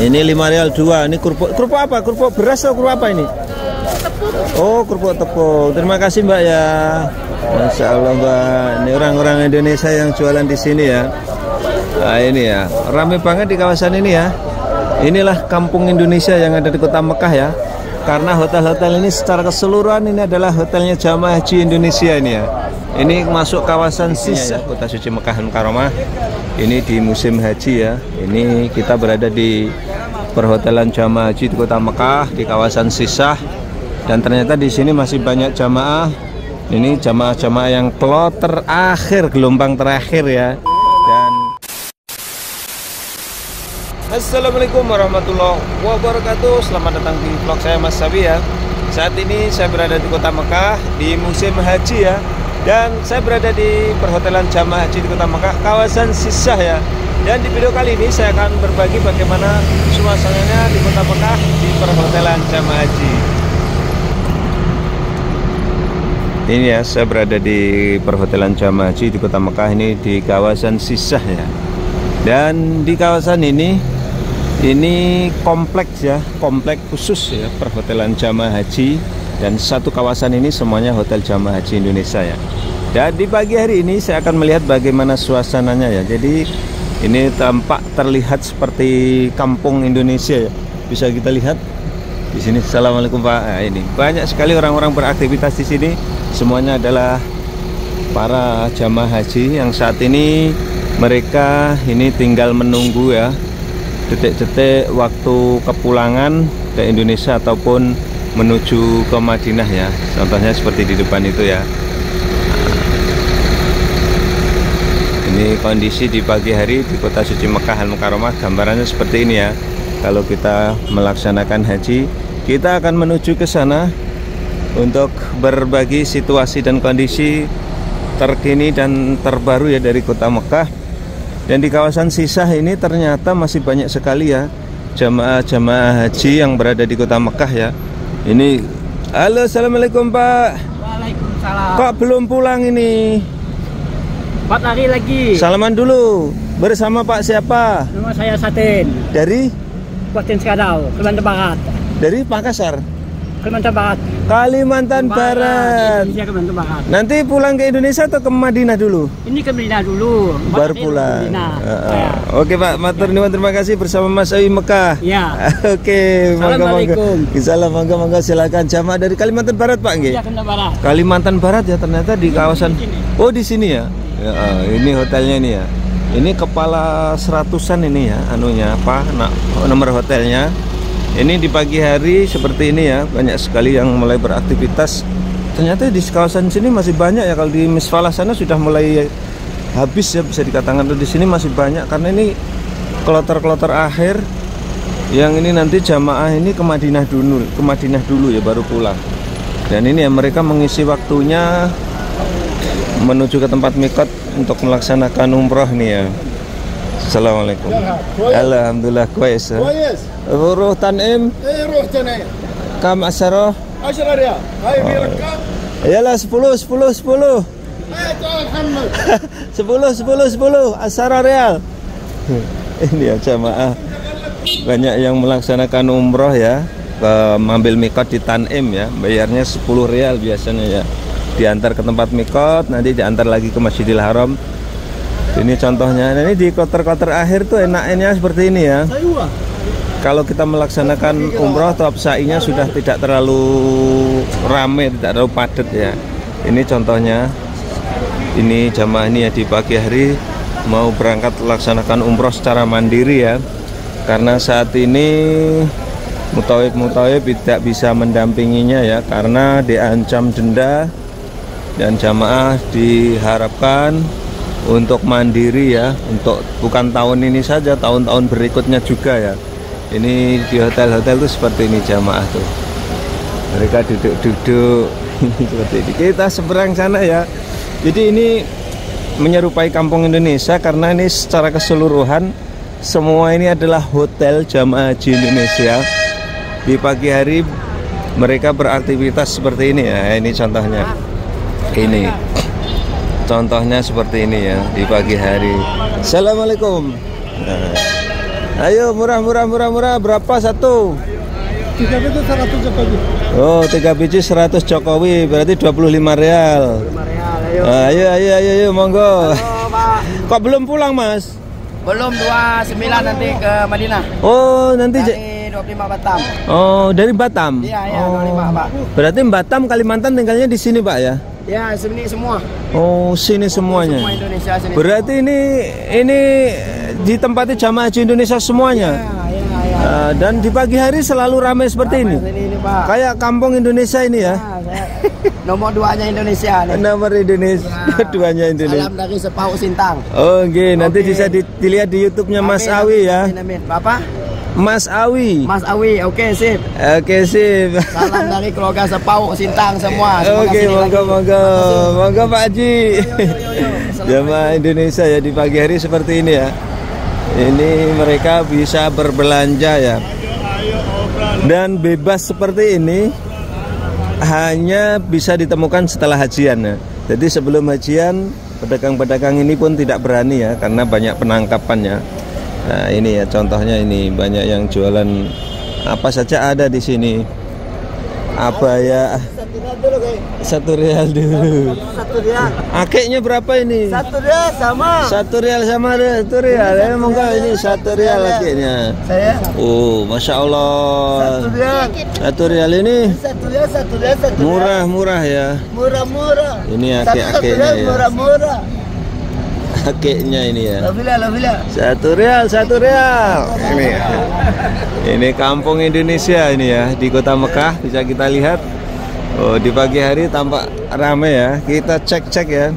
Ini 5 rial 2. Ini kerupuk apa? Kerupuk beras atau kerupuk apa ini? Tepung. Oh, kerupuk tepung. Terima kasih Mbak ya. Masya Allah Mbak. Ini orang-orang Indonesia yang jualan di sini ya. Nah ini ya, ramai banget di kawasan ini ya. Inilah kampung Indonesia yang ada di kota Mekah ya. Karena hotel-hotel ini secara keseluruhan ini adalah hotelnya Jamaah Haji Indonesia ini ya. Ini masuk kawasan Sisah ya, Kota Suci Mekah Mukarramah. Ini di musim haji ya. Ini kita berada di perhotelan Jamaah Haji di Kota Mekah di kawasan Sisah. Dan ternyata di sini masih banyak jamaah. Ini jamaah-jamaah yang kloter akhir, gelombang terakhir ya. Dan Assalamualaikum warahmatullahi wabarakatuh. Selamat datang di vlog saya Mas Sabi ya. Saat ini saya berada di Kota Mekah di musim haji ya. Dan saya berada di perhotelan Jamaah Haji di Kota Mekah, kawasan Sisah ya. Dan di video kali ini saya akan berbagi bagaimana suasananya di Kota Mekah di perhotelan Jamaah Haji. Ini ya, saya berada di perhotelan Jamaah Haji di Kota Mekah ini di kawasan Sisah ya. Dan di kawasan ini kompleks ya, kompleks khusus ya perhotelan Jamaah Haji. Dan satu kawasan ini semuanya hotel Jamaah Haji Indonesia ya. Dan di pagi hari ini saya akan melihat bagaimana suasananya ya. Jadi ini tampak terlihat seperti kampung Indonesia ya. Bisa kita lihat di sini. Assalamualaikum Pak. Nah, ini banyak sekali orang-orang beraktivitas di sini. Semuanya adalah para jamaah haji yang saat ini mereka ini tinggal menunggu ya detik-detik waktu kepulangan ke Indonesia ataupun menuju ke Madinah ya. Contohnya seperti di depan itu ya. Ini kondisi di pagi hari di Kota Suci Mekah Al-Mukarramah. Gambarannya seperti ini ya. Kalau kita melaksanakan haji, kita akan menuju ke sana untuk berbagi situasi dan kondisi terkini dan terbaru ya dari Kota Mekah. Dan di kawasan Sisah ini ternyata masih banyak sekali ya jamaah-jamaah haji yang berada di Kota Mekah ya. Ini, halo, assalamualaikum Pak. Waalaikumsalam. Kok belum pulang ini? 4 hari lagi. Salaman dulu. Bersama Pak siapa? Nama saya Satin. Dari? Kabupaten Sekadau, Kalimantan Barat. Dari Makassar. Kalimantan Barat. Kalimantan Barat. Indonesia, Kalimantan Barat. Nanti pulang ke Indonesia atau ke Madinah dulu? Ini ke Madinah dulu. Baru pulang. Oke Pak, matur nuwun, terima kasih bersama Mas Awi Mekah. Ya. Oke, Assalamualaikum. Monggo silakan jamaah dari Kalimantan Barat Pak nggih. Iya, Kalimantan Barat. Kalimantan Barat ya ternyata di kawasan. Oh di sini ya. Ini hotelnya ini ya. Ini kepala 100-an ini ya, anunya apa? Nomor hotelnya. Ini di pagi hari seperti ini ya, banyak sekali yang mulai beraktivitas. Ternyata di kawasan sini masih banyak ya. Kalau di Misfalah sana sudah mulai habis ya, bisa dikatakan. Di sini masih banyak karena ini kloter-kloter akhir. Yang ini nanti jamaah ini ke Madinah dulu ya, baru pulang. Dan ini ya mereka mengisi waktunya menuju ke tempat mikot untuk melaksanakan umroh nih ya. Assalamualaikum. Alhamdulillah kuis. Ruh Tanim. روح تنين Kam asyarah. 10 ريال هاي في ركاب. Iyalah 10. تعال محمد 10 asyarah real. Ini ya jamaah banyak yang melaksanakan umroh ya, mengambil mikot di Tanim ya. Bayarnya 10 rial biasanya ya. Diantar ke tempat mikot, nanti diantar lagi ke Masjidil Haram. Ini contohnya. Nah, ini di kloter-kloter akhir tuh enaknya seperti ini ya. Kalau kita melaksanakan umroh atau sa'inya sudah tidak terlalu ramai, tidak terlalu padat ya. Ini contohnya. Ini jamaah ini ya di pagi hari mau berangkat melaksanakan umroh secara mandiri ya. Karena saat ini mutawib tidak bisa mendampinginya ya, karena diancam denda. Dan jamaah diharapkan untuk mandiri ya, untuk bukan tahun ini saja, tahun-tahun berikutnya juga ya. Ini di hotel-hotel tuh seperti ini jamaah tuh. Mereka duduk-duduk seperti ini. Kita seberang sana ya. Jadi ini menyerupai kampung Indonesia karena ini secara keseluruhan semua ini adalah hotel jamaah haji Indonesia. Di pagi hari mereka beraktivitas seperti ini ya. Ini contohnya. Ini contohnya seperti ini ya di pagi hari. Assalamualaikum. Nah, Ayo murah. Berapa satu? 3 biji 100 Jokowi. Oh, 3 biji 100 Jokowi, berarti 25 real. 5 real, ayo. Ayo, monggo. Halo, Pak. Kok belum pulang, Mas? Belum 29 nanti ke Madinah. Oh, nanti Dari 25 Batam. Oh, dari Batam. Iya, Oh. 25, Pak. Berarti Batam, Kalimantan tinggalnya di sini, Pak ya? Ya, sini semua. Oh, sini semuanya. Semua Indonesia sini. Berarti ini ditempati jamaah haji Indonesia semuanya. Ya. Dan di pagi hari selalu ramai seperti ini. Ini, Pak. Kayak kampung Indonesia ini ya. Nomor 2-nya Indonesia nih. Nomor Indonesia, keduanya Indonesia. Salam dari Sepau Sintang. Oh, nanti Oke. bisa dilihat di YouTube-nya Mas Awi ya. Amin. Bapak? Mas Awi. Mas Awi, oke sip. Oke, sip. Salam dari keluarga Sepau Sintang semua. Semoga Oke, sini lagi. monggo Pak Haji. Jamaah Indonesia ya di pagi hari seperti ini ya. Ini mereka bisa berbelanja ya. Dan bebas seperti ini hanya bisa ditemukan setelah hajian ya. Jadi sebelum hajian pedagang-pedagang ini pun tidak berani ya karena banyak penangkapannya. Nah, ini ya contohnya, ini banyak yang jualan apa saja ada di sini. Apa ya? 1 real dulu. 1 real. Akeknya berapa ini? 1 real sama. 1 real sama 1 real. Ya, monggo ini 1 real akeknya. Saya. Oh, Masya Allah. 1 real. 1 real ini 1 real, 1 real, 1 real. murah ya. Murah-murah. Ini akeknya ya. Murah-murah. Akeknya ini ya. Alhamdulillah. 1 real. Ini ya. Ini kampung Indonesia ini ya di Kota Mekah, bisa kita lihat. Oh, di pagi hari tampak ramai ya. Kita cek ya.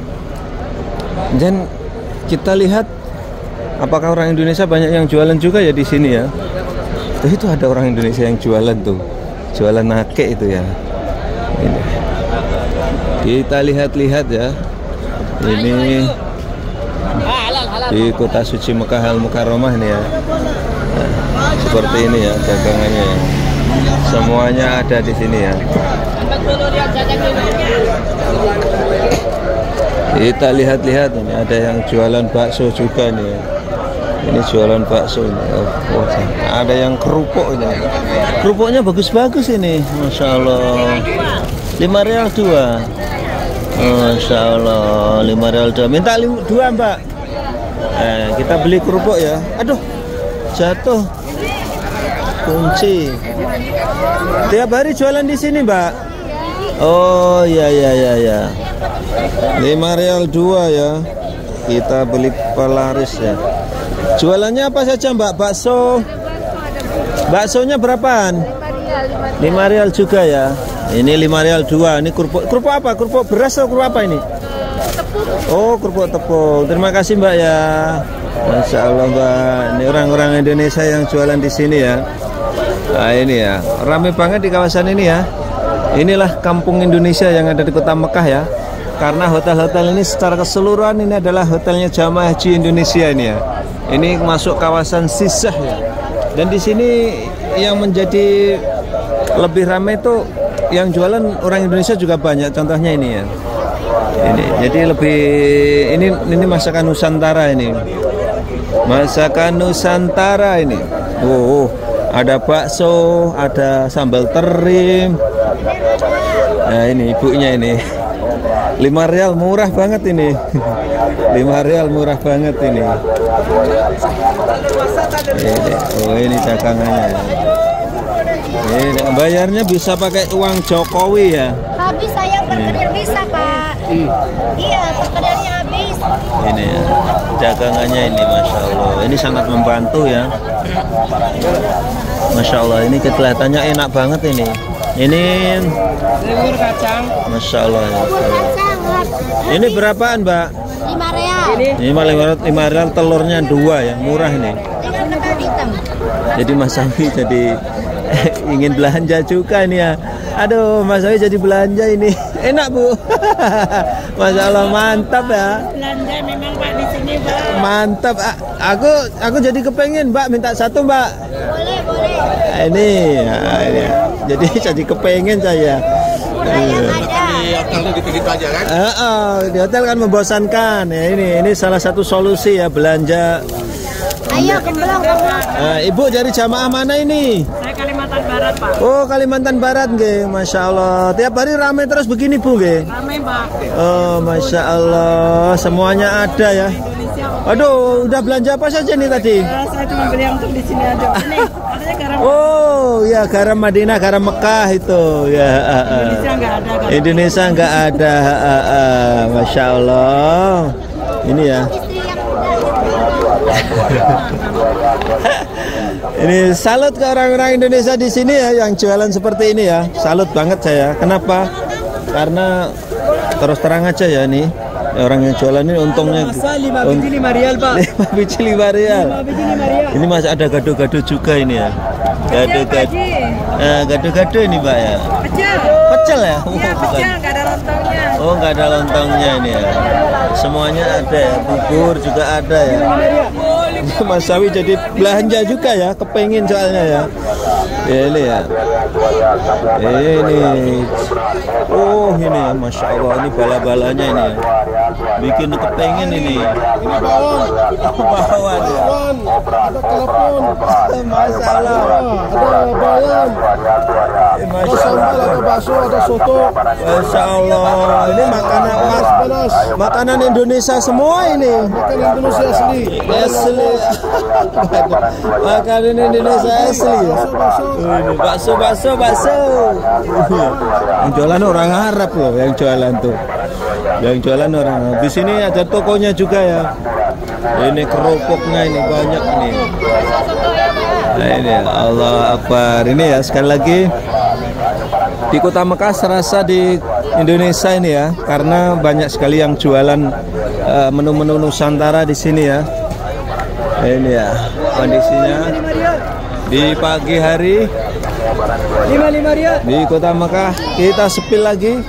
Dan kita lihat apakah orang Indonesia banyak yang jualan juga ya di sini ya. Itu ada orang Indonesia yang jualan tuh. Jualan akek itu ya. Ini. Kita lihat-lihat ya. Ini di Kota Suci Mekah Al Mukarramah ini ya. Nah, seperti ini ya dagangannya ya. Semuanya ada di sini ya. Kita lihat-lihat ini ada yang jualan bakso juga nih ya. Ini jualan bakso ini. Oh, ada yang kerupuk ini. Kerupuknya bagus-bagus ini. Masya Allah. 5 real 2. Masya Allah. 5 real 2. Minta 2 Mbak. Kita beli kerupuk ya. Aduh, jatuh kunci. Tiap hari jualan di sini Mbak. Oh ya. 5 real 2 ya. Kita beli pelaris ya. Jualannya apa saja Mbak? Bakso. Baksonya berapaan? 5 real juga ya. Ini 5 real 2. Ini kerupuk apa? Kerupuk beras atau kerupuk apa ini? Oh, kerupuk tepung. Terima kasih Mbak ya. Masya Allah Mbak. Ini orang-orang Indonesia yang jualan di sini ya. Nah ini ya, ramai banget di kawasan ini ya. Inilah kampung Indonesia yang ada di Kota Mekah ya. Karena hotel-hotel ini secara keseluruhan ini adalah hotelnya jamaah haji Indonesia ini ya. Ini masuk kawasan Sisah ya. Dan di sini yang menjadi lebih ramai itu yang jualan orang Indonesia juga banyak. Contohnya ini ya. Ini jadi lebih ini masakan Nusantara ini. Masakan Nusantara ini. Oh, ada bakso, ada sambal teri. Nah, ini ibunya ini. 5 real murah banget ini. 5 real murah banget ini. Ini dagangannya. Ini bayarnya bisa pakai uang Jokowi ya. Habis saya berkedil bisa Pak. Iya, perkedelnya habis. Ini ya, dagangannya ini Masya Allah. Ini sangat membantu ya. Masya Allah, ini kelihatannya enak banget ini. Ini Bubur kacang. Masya Allah ya. Ini berapaan Mbak? 5 real. Ini 5 real telurnya 2 ya, murah ini. Tinggal ketan hitam. Jadi Mas Awi jadi ingin belanja juga ini ya. Aduh, Mas Awi jadi belanja ini. Enak Bu. Masya Allah, mantap ya. Belanja memang Pak di sini Pak. Mantap. Aku jadi kepengen Mbak, minta 1 Mbak. Boleh. Ini jadi kepengen saya. Di hotelnya gitu-gitu aja kan? Di hotel kan membosankan ya. Ini salah satu solusi ya belanja Ayo kembelong. Ibu dari jamaah mana ini? Saya Kalimantan Barat, Pak. Oh, Kalimantan Barat nggih. Masya Allah. Tiap hari ramai terus begini, Bu nggih. Ramai, Pak. Oh, Masya Allah. Semuanya ada ya. Aduh, udah belanja apa saja nih tadi? Saya cuma beli yang untuk di sini aja. Ini katanya garam Oh, ya garam Madinah, garam Mekah itu. Ya, Indonesia nggak ada. Garam. Indonesia nggak ada. Masya Allah. Ini ya. Ini salut ke orang-orang Indonesia di sini ya yang jualan seperti ini ya. Salut banget saya. Kenapa? Karena terus terang aja ya nih. Orang yang jualan ini untungnya 5 biji 5 rial, Pak. 5 biji 5 rial. 5 biji 5 rial. Ini masih ada gado-gado juga ini ya. Gado-gado. Gado-gado ini, Pak ya. Pecel. Pecel ya? Iya, pecel, nggak ada lontongnya. Oh, nggak ada lontongnya ini ya. Semuanya ada ya. Bubur juga ada ya. Mas Sawi jadi belanja juga ya. Kepengin soalnya ya. Ya ini ya. Ini. Oh ini ya, Masya Allah. Ini bala-balanya ini ya. Bikin kepengin ini. Ini bawang. Bawang ya. Bawang. Ada telepon. Masalah. Ada bayam. Ada Masya sambal, Allah. ada bakso, ada soto. Masya Allah. Ini makanan Panas. makanan Indonesia semua ini. Makan Indonesia asli. Asli. Makanan Indonesia asli ya. Bakso. Yang jualan orang Arab loh, yang jualan tuh. Yang jualan orang Arab. Di sini ada tokonya juga ya. Ini kerupuknya ini banyak nih. Nah ini ya, Allah Akbar. Ini ya sekali lagi di Kota Mekah serasa di Indonesia ini ya, karena banyak sekali yang jualan menu-menu Nusantara di sini ya. Ini ya kondisinya di pagi hari 5 rial. di Kota Mekah. Kita sepil lagi,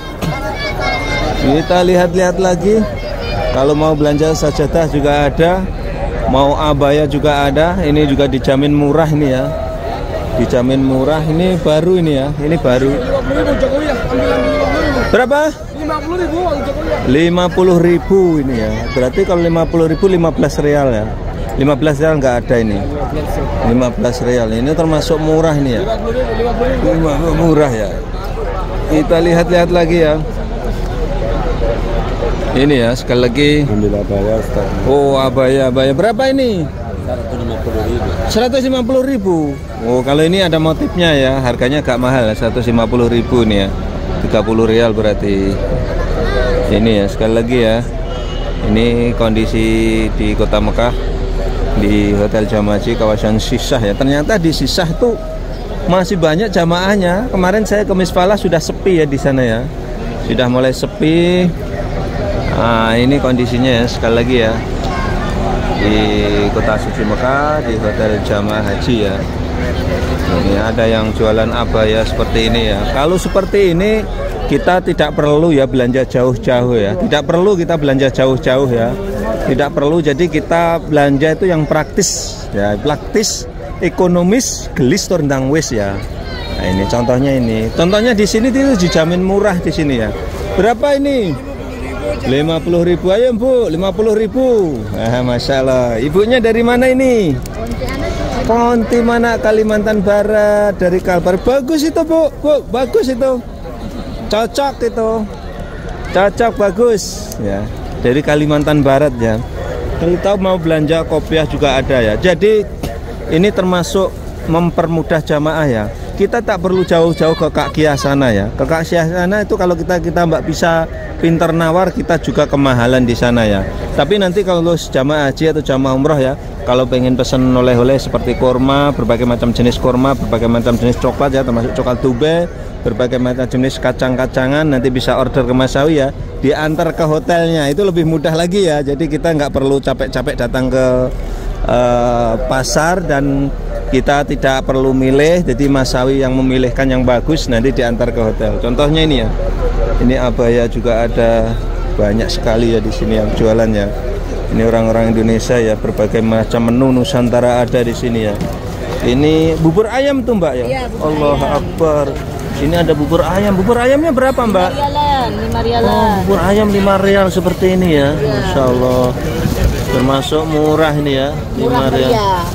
kita lihat-lihat lagi. Kalau mau belanja sajadah juga ada, mau abaya juga ada. Ini juga dijamin murah ini ya, dijamin murah. Ini baru ini ya, ini baru. 50.000 Jokowi ya. Ambil Berapa? 50.000 Jokowi. 50.000 ini ya. Berarti kalau 50.000 15 real ya. 15 real nggak ada ini. 15 real ini termasuk murah ini ya. 50.000. Murah ya. Kita lihat-lihat lagi ya. Ini ya sekali lagi. Ambil abaya, Ustaz. Oh abaya berapa ini? 150.000. Oh kalau ini ada motifnya ya. Harganya agak mahal 150.000 nih ya. 30 real berarti. Ini ya sekali lagi ya. Ini kondisi di Kota Mekah, di Hotel Jamaah Haji kawasan Sisah ya. Ternyata di Sisah tuh masih banyak jamaahnya. Kemarin saya ke Misfalah sudah sepi ya di sana ya. Sudah mulai sepi. Nah, ini kondisinya ya sekali lagi ya. Di Kota Suci Mekah, di Hotel Jamaah Haji ya. Ini ada yang jualan abaya seperti ini ya. Kalau seperti ini kita tidak perlu ya belanja jauh-jauh ya. Tidak perlu kita belanja jauh-jauh ya. Tidak perlu, jadi kita belanja itu yang praktis ya, praktis, ekonomis, gelis tur ndang wis ya. Nah ini contohnya ini. Contohnya di sini itu dijamin murah di sini ya. Berapa ini? 50.000 ayo Bu, 50.000. Nah, Masya Allah. Ibunya dari mana ini? Pontianak, Kalimantan Barat, dari Kalbar. Bagus itu Bu, bagus itu. Cocok itu. Cocok, bagus ya. Dari Kalimantan Barat ya. Kalau tahu mau belanja kopiah juga ada ya. Jadi ini termasuk mempermudah jamaah ya. Kita tak perlu jauh-jauh ke Kak Kiah sana ya. Ke Kak Kiah sana itu kalau kita mbak bisa pinter nawar, kita juga kemahalan di sana ya. Tapi nanti kalau jamaah haji atau jamaah umroh ya, kalau pengen pesen oleh-oleh seperti kurma, berbagai macam jenis kurma, berbagai macam jenis coklat ya, termasuk coklat Dubai, berbagai macam jenis kacang-kacangan, nanti bisa order ke Mas Sawi ya, diantar ke hotelnya. Itu lebih mudah lagi ya. Jadi kita nggak perlu capek-capek datang ke pasar, dan kita tidak perlu milih. Jadi Mas Sawi yang memilihkan yang bagus, nanti diantar ke hotel. Contohnya ini ya, ini abaya juga ada banyak sekali ya di sini yang jualannya. Ini orang-orang Indonesia ya, berbagai macam menu Nusantara ada di sini ya. Ini bubur ayam tuh Mbak ya? Iya, Allah Akbar. Ini ada bubur ayam. Bubur ayamnya berapa Mbak? 5 rialan. Oh, bubur ayam 5 rial seperti ini ya. Masya Allah. Termasuk murah ini ya. Murah meriah.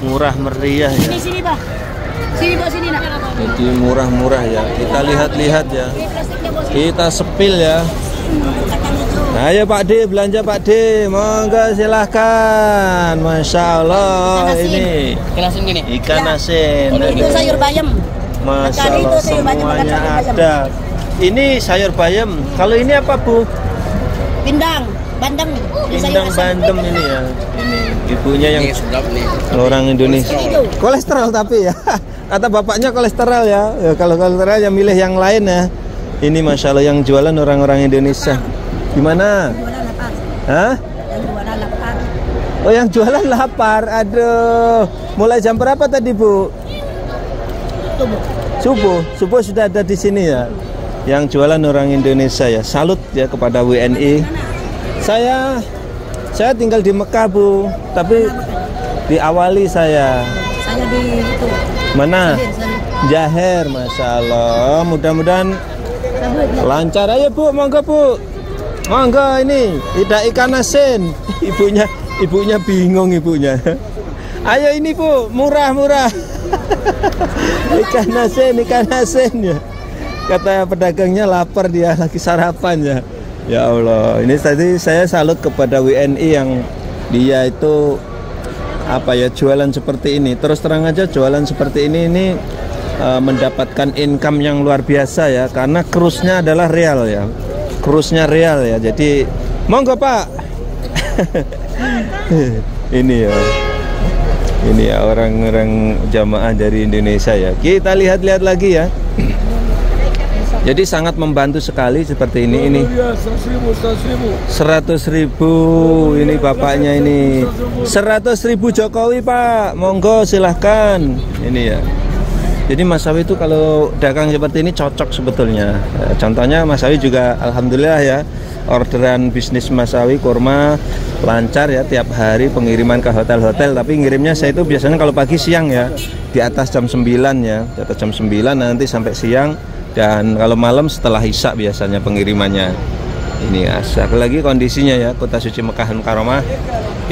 Murah meriah ya. Sini Pak. Sini Pak, sini nak. Jadi murah-murah ya. Kita lihat-lihat ya. Kita sepil ya. Ayo Pak D, belanja Pak D. Monggo silahkan. Masya Allah ini ikan asin. Itu sayur bayam. Masya Allah semuanya ada. Ini sayur bayam. Kalau ini apa Bu? Pindang, bandeng. Pindang bandem ini ya. Ini ibunya yang orang Indonesia. Kolesterol tapi ya. Kata bapaknya kolesterol ya. Kalau kolesterol ya milih yang lain ya. Ini Masya Allah yang jualan orang-orang Indonesia. Gimana? Hah? Oh yang jualan lapar. Aduh. Mulai jam berapa tadi Bu? Subuh sudah ada di sini ya. Yang jualan orang Indonesia ya. Salut ya kepada WNI. Saya tinggal di Mekah Bu, tapi diawali saya. Saya di itu. Mana? Jaher, Masya Allah. Mudah-mudahan lancar. Ayo Bu, monggo Bu. Monggo ini, tidak ikan asin. Ibunya bingung ibunya. Ayo ini Bu, murah-murah. Ikan asin ya. Kata pedagangnya lapar, dia lagi sarapan ya. Ya Allah, ini tadi saya salut kepada WNI yang dia itu apa ya jualan seperti ini. Terus terang aja jualan seperti ini mendapatkan income yang luar biasa ya, karena krusnya adalah real ya. Krusnya real ya. Jadi monggo Pak. Ini ya orang-orang jamaah dari Indonesia ya. Kita lihat-lihat lagi ya. Jadi sangat membantu sekali seperti ini. 100.000 ini bapaknya ini. 100.000 Jokowi Pak. Monggo silahkan. Ini ya. Jadi Mas Sawi itu kalau dagang seperti ini cocok sebetulnya. Contohnya Mas Sawi juga alhamdulillah ya. Orderan bisnis Mas Sawi kurma lancar ya, tiap hari pengiriman ke hotel-hotel. Tapi ngirimnya saya itu biasanya kalau pagi siang ya, di atas jam 9 ya, di atas jam 9 nanti sampai siang. Dan kalau malam setelah Isya biasanya pengirimannya. Ini ya, sekali lagi kondisinya ya, Kota Suci Mekah Mukarramah.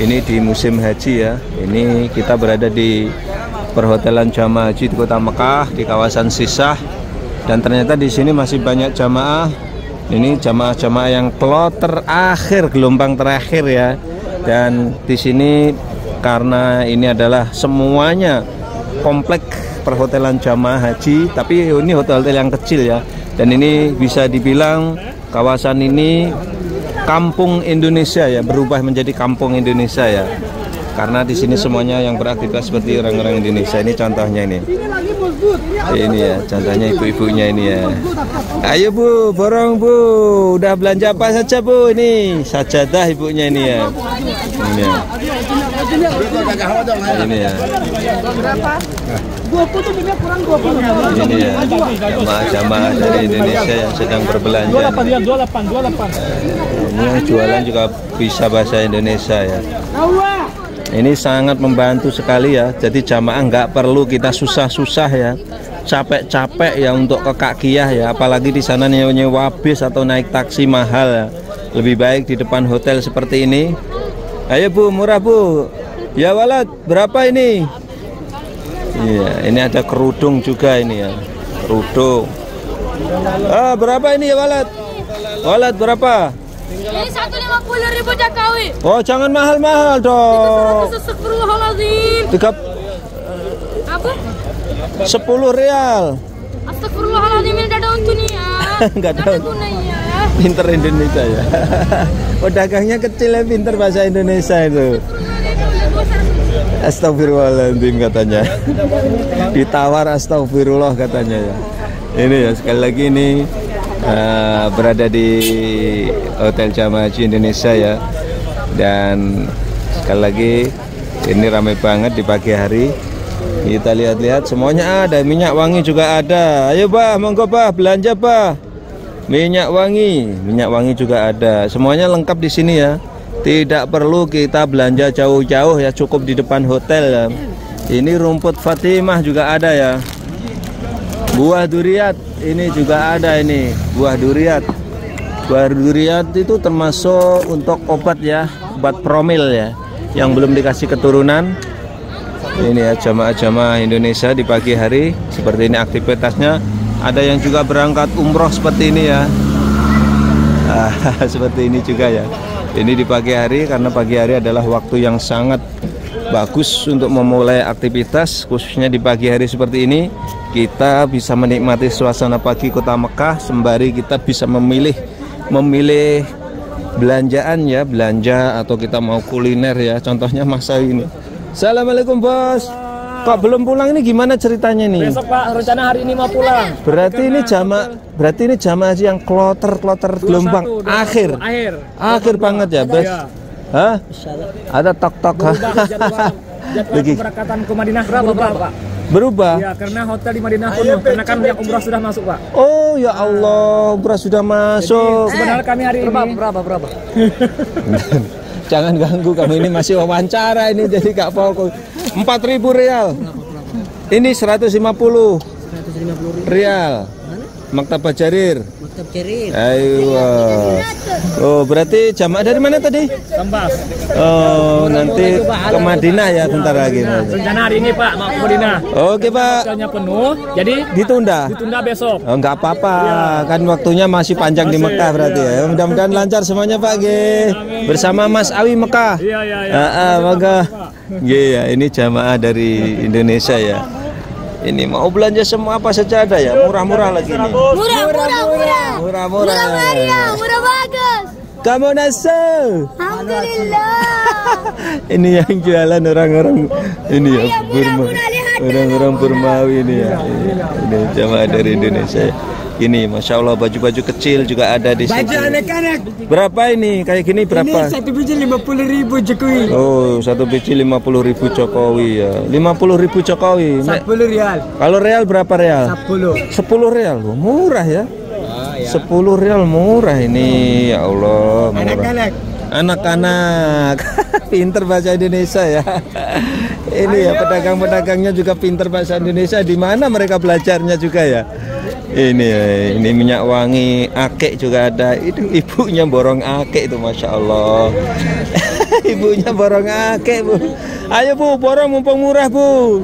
Ini di musim haji ya. Ini kita berada di perhotelan jamaah haji di Kota Mekah, di kawasan Sisah. Dan ternyata di sini masih banyak jamaah. Ini jamaah-jamaah yang kloter akhir, gelombang terakhir ya. Dan di sini karena ini adalah semuanya komplek perhotelan jamaah haji, tapi ini hotel-hotel yang kecil ya. Dan ini bisa dibilang kawasan ini kampung Indonesia ya, berubah menjadi kampung Indonesia ya. Karena di sini semuanya yang beraktivitas seperti orang-orang Indonesia. Ini contohnya ini. Ini ya, contohnya ibu-ibunya ini ya. Ayo Bu, borong Bu. Udah belanja apa saja Bu? Ini sajadah ibunya ini ya. Ini ya. Ini ya. Ini ya, jamaah-jamaah dari Indonesia yang sedang berbelanja. 28. Ini yang jualan juga bisa bahasa Indonesia ya. Ini sangat membantu sekali ya. Jadi jamaah nggak perlu kita susah-susah ya, capek-capek ya untuk ke Kakiyah ya. Apalagi di sana nyewa bis atau naik taksi mahal ya. Lebih baik di depan hotel seperti ini. Ayo Bu, murah Bu. Ya Walad, berapa ini? Iya, ini ada kerudung juga ini ya. Kerudung. Berapa ini ya Walad? Walad berapa? Ini 150.000 Jokowi. Oh, jangan mahal-mahal dong. Astagfirullahaladzim. Apa? 10 rial. Astagfirullahaladzim, ini ada untungnya. Enggak ada gunanya. Pinter Indonesia ya. Oh, dagangnya kecil ya, pinter bahasa Indonesia itu. Astagfirullahaladzim katanya. Ditawar astagfirullah katanya ya. Ini ya, sekali lagi ini berada di Hotel Jamaah Haji Indonesia ya. Dan sekali lagi ini ramai banget di pagi hari. Kita lihat-lihat semuanya ada, minyak wangi juga ada. Ayo Bah, monggo Bah, belanja Bah. Minyak wangi juga ada. Semuanya lengkap di sini ya. Tidak perlu kita belanja jauh-jauh ya, cukup di depan hotel ya. Ini rumput Fatimah juga ada ya. Buah duriat ini juga ada ini, buah duriat. Buah duriat itu termasuk untuk obat ya. sobat promil ya, yang belum dikasih keturunan. Ini ya jamaah-jamaah Indonesia di pagi hari seperti ini aktivitasnya. Ada yang juga berangkat umroh seperti ini ya. Seperti ini juga ya. Ini di pagi hari karena pagi hari adalah waktu yang sangat bagus untuk memulai aktivitas, khususnya di pagi hari seperti ini. Kita bisa menikmati suasana pagi kota Mekah sembari kita bisa memilih belanjaan ya, belanja atau kita mau kuliner ya. Contohnya masa ini. Assalamualaikum bos. Kok belum pulang ini gimana ceritanya nih? Besok Pak, rencana hari ini mau pulang. Berarti ini jamaah yang kloter gelombang akhir banget ya, Bes. Hah? Ada tok-tok. Jadwal keberangkatan ke Madinah berubah, Pak. Berubah? Ya, karena hotel di Madinah penuh. Karena kan yang umrah sudah masuk, Pak. Oh ya Allah, umrah sudah masuk. Sebenarnya kami hari ini Berapa? Jangan ganggu, kami ini masih wawancara ini, jadi gak fokus. 4.000 rial. Ini 150 rial. Maktab Jarir. Ayo. Oh, berarti jamaah dari mana tadi? Kambas. Oh, nanti ke Madinah ya bentar lagi. Rencana hari ini Pak mau ke Madinah. Oke Pak. Hotelnya penuh, jadi Ditunda besok. Oh, nggak apa-apa, kan waktunya masih panjang di Mekah berarti ya. Mudah-mudahan lancar semuanya Pak G. Bersama Mas Awi Mekah. Iya. Maka G ya, ini jamaah dari Indonesia ya. Ini mau belanja semua apa saja ada ya, murah-murah lagi nih. Murah bagus. Kamu nasu. Alhamdulillah. Ini yang jualan orang-orang ini ya, orang-orang Burmawi ini ya. Ini jamaah dari Indonesia. Ini Masya Allah baju-baju kecil juga ada di sini. Baju anak-anak. Berapa ini? Kayak gini berapa? Ini satu biji 50.000 Jokowi. Oh, satu biji 50.000 Jokowi ya. 50.000 Jokowi. 10 rial. Kalau real berapa real? 10. 10 real. Oh, murah ya. 10 real murah ini, ya Allah, murah. Anak-anak pinter bahasa Indonesia ya. Ini ya pedagang-pedagangnya juga pinter bahasa Indonesia. Di mana mereka belajarnya juga ya? Ini minyak wangi akek juga ada. Itu ibunya borong akek itu, Masya Allah. Ibunya borong akek Bu. Ayo Bu, borong mumpung murah Bu.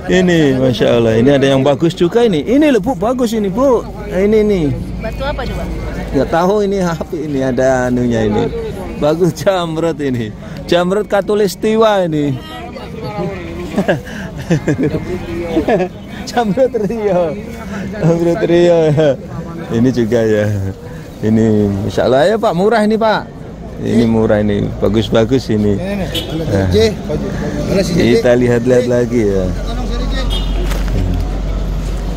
Ini Masya Allah. Ini ada yang bagus juga ini. Ini loh Bu, bagus ini Bu. Ini nih. Batu apa coba? Nggak tahu ini apa ini, ada anunya ini. Bagus jamrut ini. Jamrut Katulistiwa ini. Jamrut Rio. Jamrut Rio. Ini juga ya. Ini Masya Allah ya Pak, murah ini Pak. Ini murah ini, bagus-bagus ini. Nah, kita lihat-lihat lagi ya.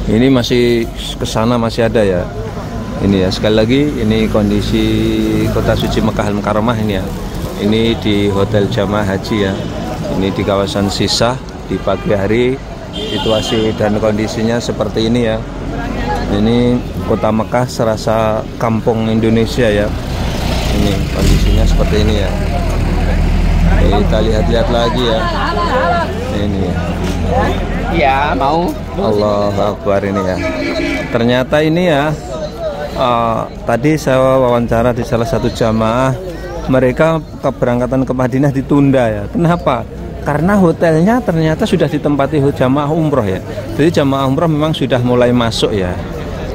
Ini masih kesana masih ada ya. Ini ya, sekali lagi ini kondisi kota suci Mekah Al-Mukarramah ini ya. Ini di Hotel Jamaah Haji ya. Ini di kawasan Sisah di pagi hari. Situasi dan kondisinya seperti ini ya. Ini kota Mekah serasa kampung Indonesia ya. Ini kondisinya seperti ini ya. Kita lihat-lihat lagi ya. Ini ya. Ya, mau. Allahu Akbar ini ya. Ternyata ini ya. Tadi saya wawancara di salah satu jamaah, mereka keberangkatan ke Madinah ditunda ya. Kenapa? Karena hotelnya ternyata sudah ditempati jamaah umroh ya. Jadi jamaah umroh memang sudah mulai masuk ya,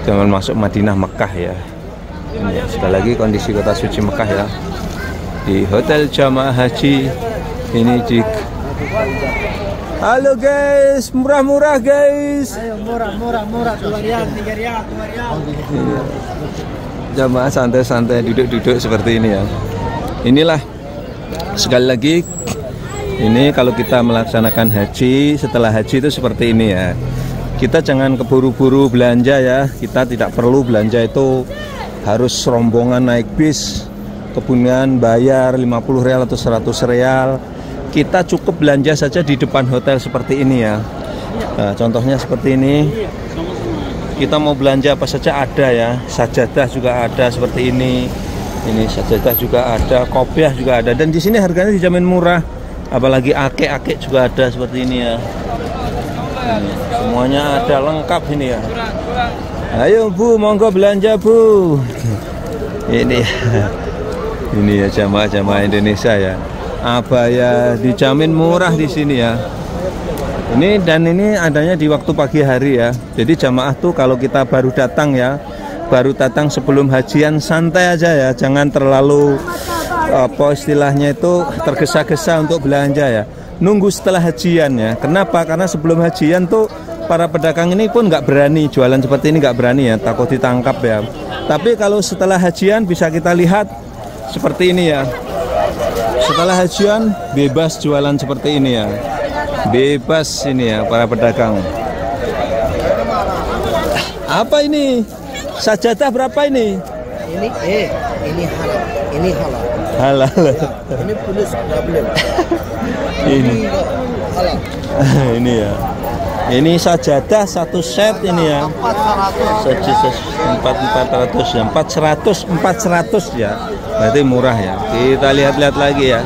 jangan masuk Madinah Mekah ya. Ini ya, sekali lagi kondisi kota suci Mekah ya. Di Hotel Jamaah Haji ini di. Halo guys, murah-murah guys. Ayo murah 2 rial, 3 rial, 2 rial. Jamaah santai-santai duduk-duduk seperti ini ya. Inilah sekali lagi, ini kalau kita melaksanakan haji, setelah haji itu seperti ini ya. Kita jangan keburu-buru belanja ya. Kita tidak perlu belanja itu harus rombongan naik bis, kemudian bayar 50 rial atau 100 rial. Kita cukup belanja saja di depan hotel seperti ini ya. Nah, contohnya seperti ini. Kita mau belanja apa saja ada ya. Sajadah juga ada seperti ini. Ini sajadah juga ada, kopiah juga ada. Dan di sini harganya dijamin murah. Apalagi akek-akek juga ada seperti ini ya. Ini, semuanya ada lengkap ini ya. Ayo Bu, monggo belanja Bu. Ini ya jamaah-jamaah Indonesia ya. abaya, dijamin murah di sini ya. Ini adanya di waktu pagi hari ya. Jadi jamaah tuh kalau kita baru datang ya, baru datang sebelum hajian, santai aja ya, jangan terlalu apa istilahnya itu tergesa-gesa untuk belanja ya. Nunggu setelah hajian ya. Kenapa? Karena sebelum hajian tuh para pedagang ini pun nggak berani jualan seperti ini, nggak berani ya, takut ditangkap ya. Tapi kalau setelah hajian bisa kita lihat seperti ini ya. Setelah hajian bebas jualan seperti ini ya. Bebas ini ya para pedagang. Apa ini? Sajadah berapa ini? Ini halal. Ini halal. Halal. Ini plus double. Ini Halal. ini ya. Ini sajadah satu set ini ya. 400 ya. 400 ya. Berarti murah ya. Kita lihat-lihat lagi ya.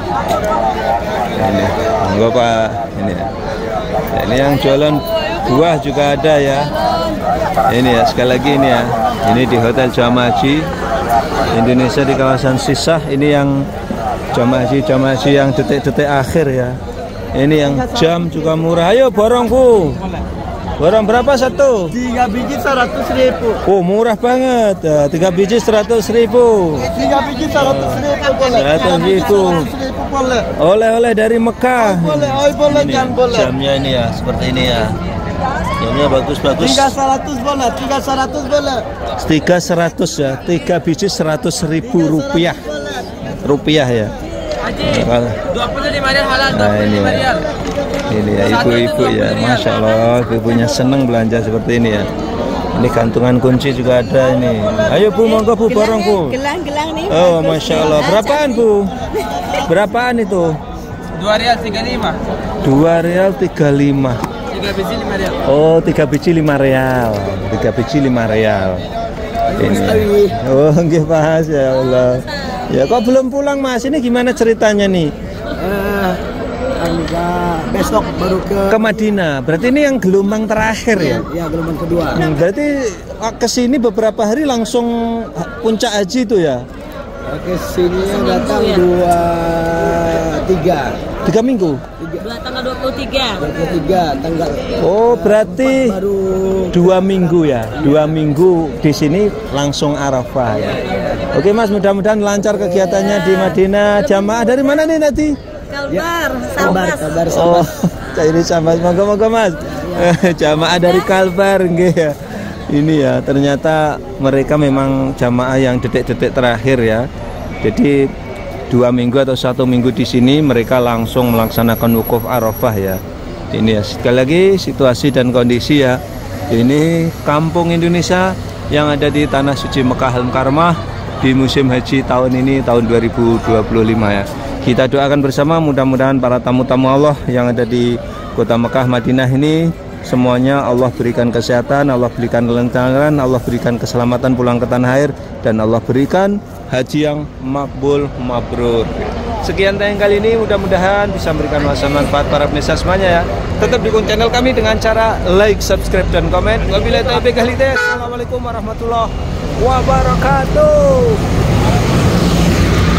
Ini, monggo Pak. Ini ya. Ini yang jualan buah juga ada ya. Ini ya, sekali lagi ini ya. Ini di Hotel Jamaah Haji Indonesia di kawasan Sisah. Ini yang jamaah haji yang detik-detik akhir ya. Ini yang jam juga murah. Ayo borong Bu. Borong berapa satu? 3 biji 100.000. Oh murah banget. 3 biji 100.000. 3 biji 100.000 boleh. 100.000. Oleh-oleh dari Mekah. Boleh, Ini, jangan boleh. jamnya ini ya, seperti ini ya. Jamnya bagus-bagus. 300 boleh, 300 boleh. 300 ya. 3 biji 100.000 rupiah. Rupiah ya. Nah, ini ya. Ini ya ibu-ibu ya, Masya Allah, ibunya seneng belanja seperti ini ya. Ini gantungan kunci juga ada ini. Ayo Bu, monggo Bu, borong Bu. Gelang-gelang nih. Oh Masya Allah, berapaan Bu? Berapaan itu? 2 rial 35. 2 rial 35. 3 biji 5 rial. Oh 3 biji 5 rial. 3 biji 5 rial. Ini. Oh nggih Mas, ya Allah. Ya kok belum pulang Mas? Ini gimana ceritanya nih? Besok baru ke Madinah. Berarti ini yang gelombang terakhir ya? ya gelombang kedua. Berarti ke sini beberapa hari langsung puncak haji itu ya? Ke sini datang 3 minggu? Tanggal 23. 23 tanggal. Oh berarti Baru 2 minggu ya? 2 minggu di sini langsung Arafah ya? Oke Mas, mudah-mudahan lancar kegiatannya di Madinah. Jamaah dari mana nih nanti? Kalbar, kabar Oh, ini sama moga-moga Mas. Jamaah dari Kalbar nggih ya. Ini ya, ternyata mereka memang jamaah yang detik-detik terakhir ya. Jadi 2 minggu atau 1 minggu di sini mereka langsung melaksanakan wukuf Arafah ya. Ini ya, sekali lagi situasi dan kondisi ya. Ini kampung Indonesia yang ada di Tanah Suci Mekah Al-Mukarramah di musim haji tahun ini, tahun 2025 ya. Kita doakan bersama mudah-mudahan para tamu-tamu Allah yang ada di kota Mekah Madinah ini semuanya Allah berikan kesehatan, Allah berikan kelancaran, Allah berikan keselamatan pulang ke tanah air, dan Allah berikan haji yang makbul mabrur. Sekian tayang kali ini, mudah-mudahan bisa memberikan manfaat para pemirsa semuanya ya. Tetap dukung channel kami dengan cara like, subscribe, dan komen. Wabillahi taufiq wal hidayah. Assalamualaikum warahmatullahi wabarakatuh.